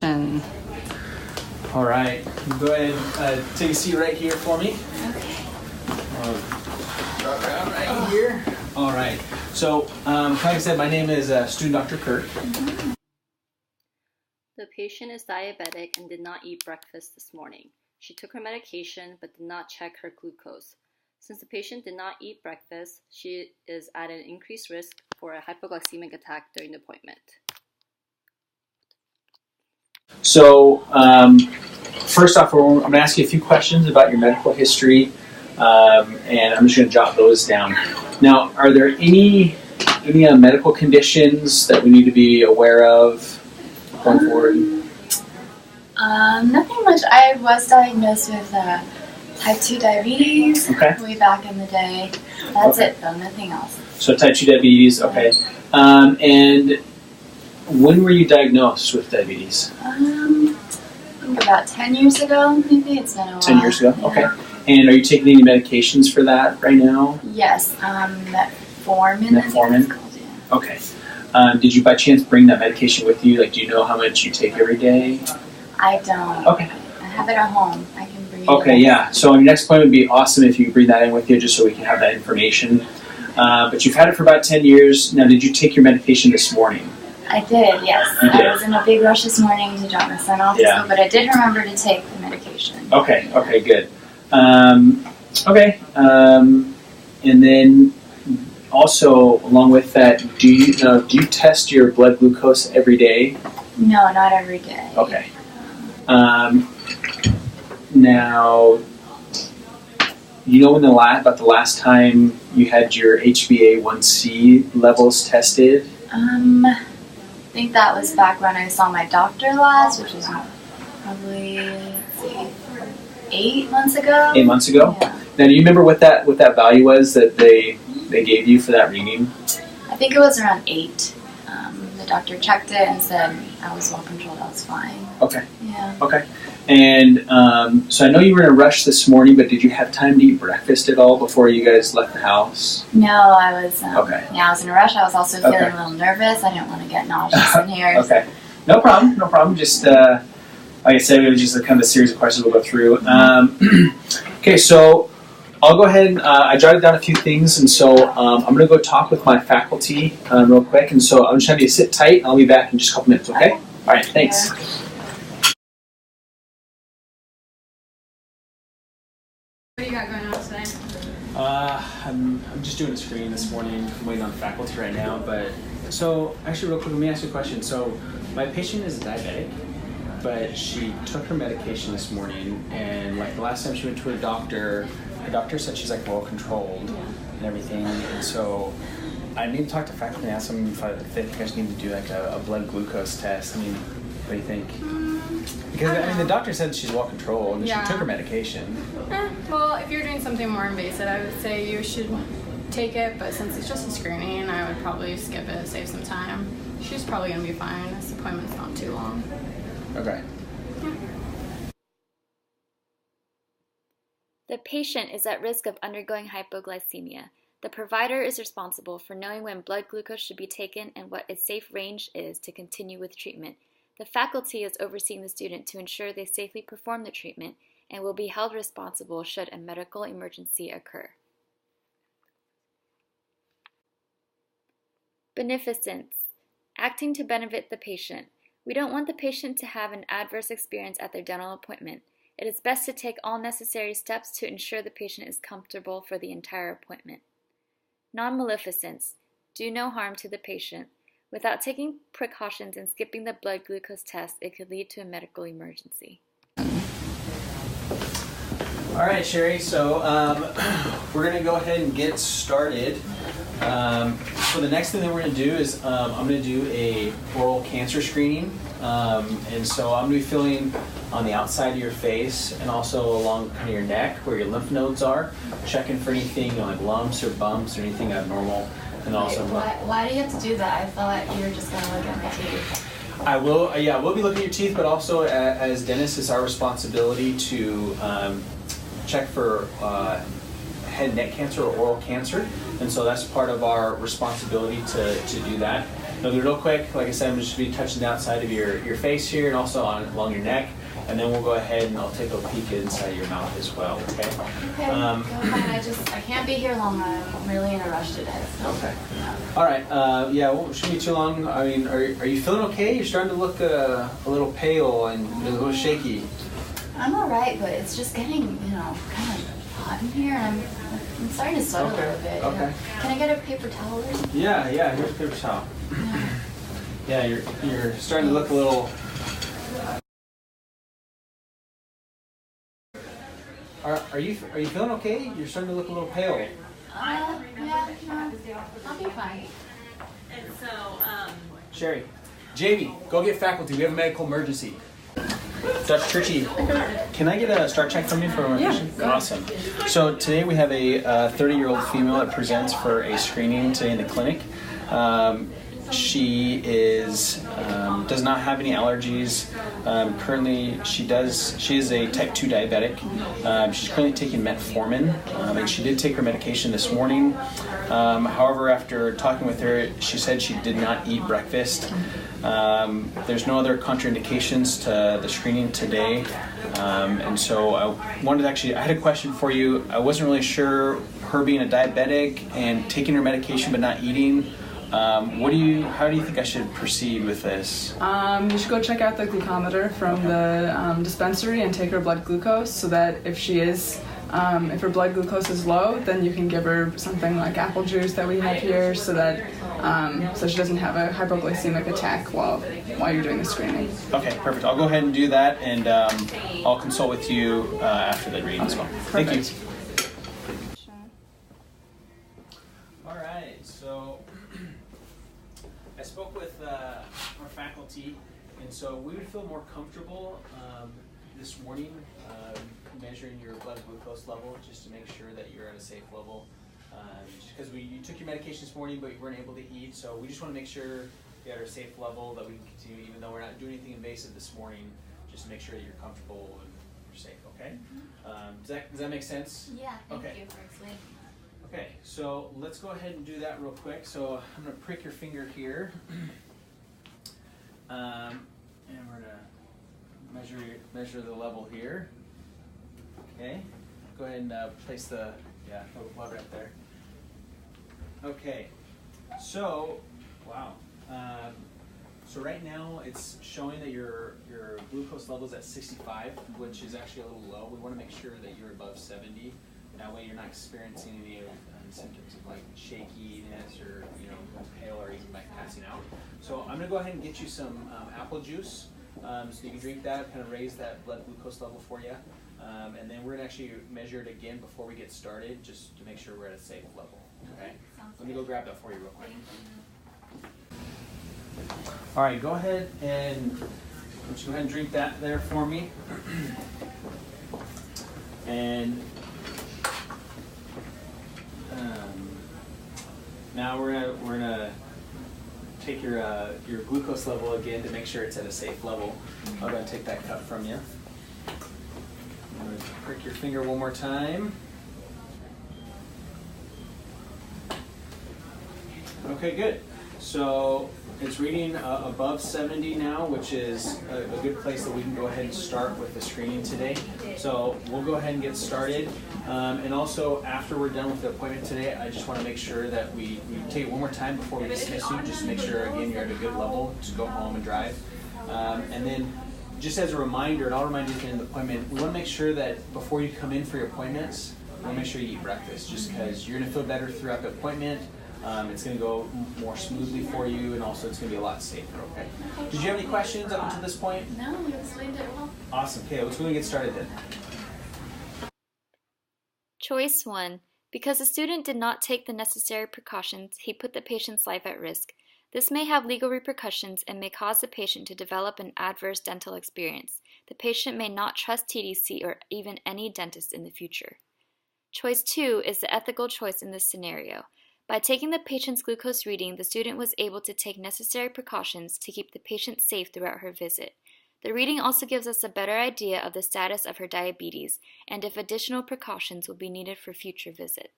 All right, go ahead, take a seat right here for me. Okay. Right here. All right, so like I said, my name is student Dr. Kirk. The patient is diabetic and did not eat breakfast this morning. She took her medication but did not check her glucose. Since the patient did not eat breakfast, she is at an increased risk for a hypoglycemic attack during the appointment. So, first off, I'm going to ask you a few questions about your medical history, and I'm just going to jot those down. Now, are there any medical conditions that we need to be aware of going forward? Nothing much. I was diagnosed with type 2 diabetes way back in the day. That's it, though. Nothing else. So type 2 diabetes, okay. And when were you diagnosed with diabetes? I think about 10 years ago, maybe. It's been a while. 10 years ago? Yeah. Okay. And are you taking any medications for that right now? Yes, metformin. Metformin? Yeah. Okay. Did you by chance bring that medication with you? Like, do you know how much you take every day? I don't. Okay. I have it at home. I can bring it. Okay, yeah. So on your next appointment, would be awesome if you could bring that in with you just so we can have that information. But you've had it for about 10 years. Now, did you take your medication this morning? I did, yes. You did. I was in a big rush this morning to drop my son off to school, but I did remember to take the medication. Okay, good. And then also, along with that, do you test your blood glucose every day? No, not every day. Okay. Now, you know about the last time you had your HbA1c levels tested? I think that was back when I saw my doctor last, which was probably, 8 months ago. 8 months ago? Yeah. Now, do you remember what that value was that they gave you for that reading? I think it was around 8. The doctor checked it and said I was well controlled. I was fine. Okay. Yeah. Okay. And so I know you were in a rush this morning, but did you have time to eat breakfast at all before you guys left the house? No, I was. Okay. Yeah, I was in a rush. I was also feeling a little nervous. I didn't want to get nauseous in here. Okay. No problem. Just like I said, it was just kind of a series of questions we'll go through. Okay, so I'll go ahead and I jotted down a few things, and so I'm going to go talk with my faculty real quick, and so I'm just going to have you sit tight, and I'll be back in just a couple minutes, okay? All right, thanks. Yeah. What do you got going on today? I'm just doing a screening this morning. I'm waiting on faculty right now, but so actually real quick, let me ask you a question. So my patient is diabetic, but she took her medication this morning, and like the last time she went to her doctor said she's like well controlled and everything, and so I need to talk to faculty and ask them if they think I just need to do like a blood glucose test. I mean, what do you think? Because the doctor said she's well controlled and she took her medication. Well, if you're doing something more invasive, I would say you should take it, but since it's just a screening, I would probably skip it, save some time. She's probably going to be fine. This appointment's not too long. Okay. Yeah. The patient is at risk of undergoing hypoglycemia. The provider is responsible for knowing when blood glucose should be taken and what a safe range is to continue with treatment. The faculty is overseeing the student to ensure they safely perform the treatment and will be held responsible should a medical emergency occur. Beneficence. Acting to benefit the patient. We don't want the patient to have an adverse experience at their dental appointment. It is best to take all necessary steps to ensure the patient is comfortable for the entire appointment. Non-maleficence. Do no harm to the patient. Without taking precautions and skipping the blood glucose test, it could lead to a medical emergency. All right, Cherie, so we're going to go ahead and get started. So the next thing that we're going to do is I'm going to do a oral cancer screening. And so I'm going to be feeling on the outside of your face and also along kind of your neck where your lymph nodes are, checking for anything like lumps or bumps or anything abnormal. And also, why do you have to do that? I thought you were just going to look at my teeth. I will be looking at your teeth, but also as dentists, it's our responsibility to check for head and neck cancer or oral cancer, and so that's part of our responsibility to do that. It'll be real quick. Like I said, I'm just going to be touching the outside of your face here and also along your neck. And then we'll go ahead and I'll take a peek inside your mouth as well, okay? Okay, go ahead. I can't be here long. I'm really in a rush today. So. Okay. All right. Yeah, well, it shouldn't be too long. I mean, are you feeling okay? You're starting to look a little pale and a little shaky. I'm all right, but it's just getting, kind of hot in here. And I'm starting to sweat a little bit. Okay. Can I get a paper towel? Yeah, here's a paper towel. Yeah, you're starting to look a little... Are you feeling okay? You're starting to look a little pale. Yeah, no, I'll be fine. And so, Cherie, Jamie, go get faculty. We have a medical emergency. Dr. Turchi, can I get a start check from you for my patient? Awesome. So today we have a 30-year-old female that presents for a screening today in the clinic. She does not have any allergies. Currently, she is a type 2 diabetic. She's currently taking metformin, and she did take her medication this morning. However, after talking with her, she said she did not eat breakfast. There's no other contraindications to the screening today. And so I had a question for you. I wasn't really sure, her being a diabetic and taking her medication but not eating, how do you think I should proceed with this? You should go check out the glucometer from the dispensary and take her blood glucose so that if her blood glucose is low, then you can give her something like apple juice that we have here so that so she doesn't have a hypoglycemic attack while you're doing the screening. Okay, perfect. I'll go ahead and do that, and I'll consult with you after the reading as well. Perfect. Thank you. All right, so I spoke with our faculty, and so we would feel more comfortable this morning measuring your blood glucose level just to make sure that you're at a safe level. Because you took your medication this morning, but you weren't able to eat, so we just want to make sure you're at a safe level that we can continue, even though we're not doing anything invasive this morning, just to make sure that you're comfortable and you're safe. Okay? Does that make sense? Yeah, thank Okay. you for explaining. Okay, so let's go ahead and do that real quick. So I'm going to prick your finger here, and we're going to measure the level here. Okay, go ahead and place the blood right there. Okay, so wow. So right now it's showing that your glucose level is at 65, which is actually a little low. We want to make sure that you're above 70. That way you're not experiencing any symptoms of like shakiness or going pale or even like passing out. So I'm going to go ahead and get you some apple juice so you can drink that, kind of raise that blood glucose level for you. And then we're going to actually measure it again before we get started just to make sure we're at a safe level. Okay? Let me go grab that for you real quick. All right, go ahead and drink that there for me. And now we're gonna take your glucose level again to make sure it's at a safe level. I'm gonna take that cup from you. I'm gonna prick your finger one more time. Okay, good. So it's reading above 70 now, which is a good place that we can go ahead and start with the screening today. So we'll go ahead and get started. And also, after we're done with the appointment today, I just want to make sure that we take it one more time before we dismiss you, just to make sure, again, you're at a good level to go home and drive. And then, just as a reminder, and I'll remind you at the end of the appointment, we want to make sure that before you come in for your appointments, we want to make sure you eat breakfast, just because you're going to feel better throughout the appointment. It's going to go more smoothly for you, and also it's going to be a lot safer, okay? Did you have any questions up until this point? No, you explained it well. Awesome. Okay, let's go and get started then. Choice 1. Because the student did not take the necessary precautions, he put the patient's life at risk. This may have legal repercussions and may cause the patient to develop an adverse dental experience. The patient may not trust TDC or even any dentist in the future. Choice 2 is the ethical choice in this scenario. By taking the patient's glucose reading, the student was able to take necessary precautions to keep the patient safe throughout her visit. The reading also gives us a better idea of the status of her diabetes and if additional precautions will be needed for future visits.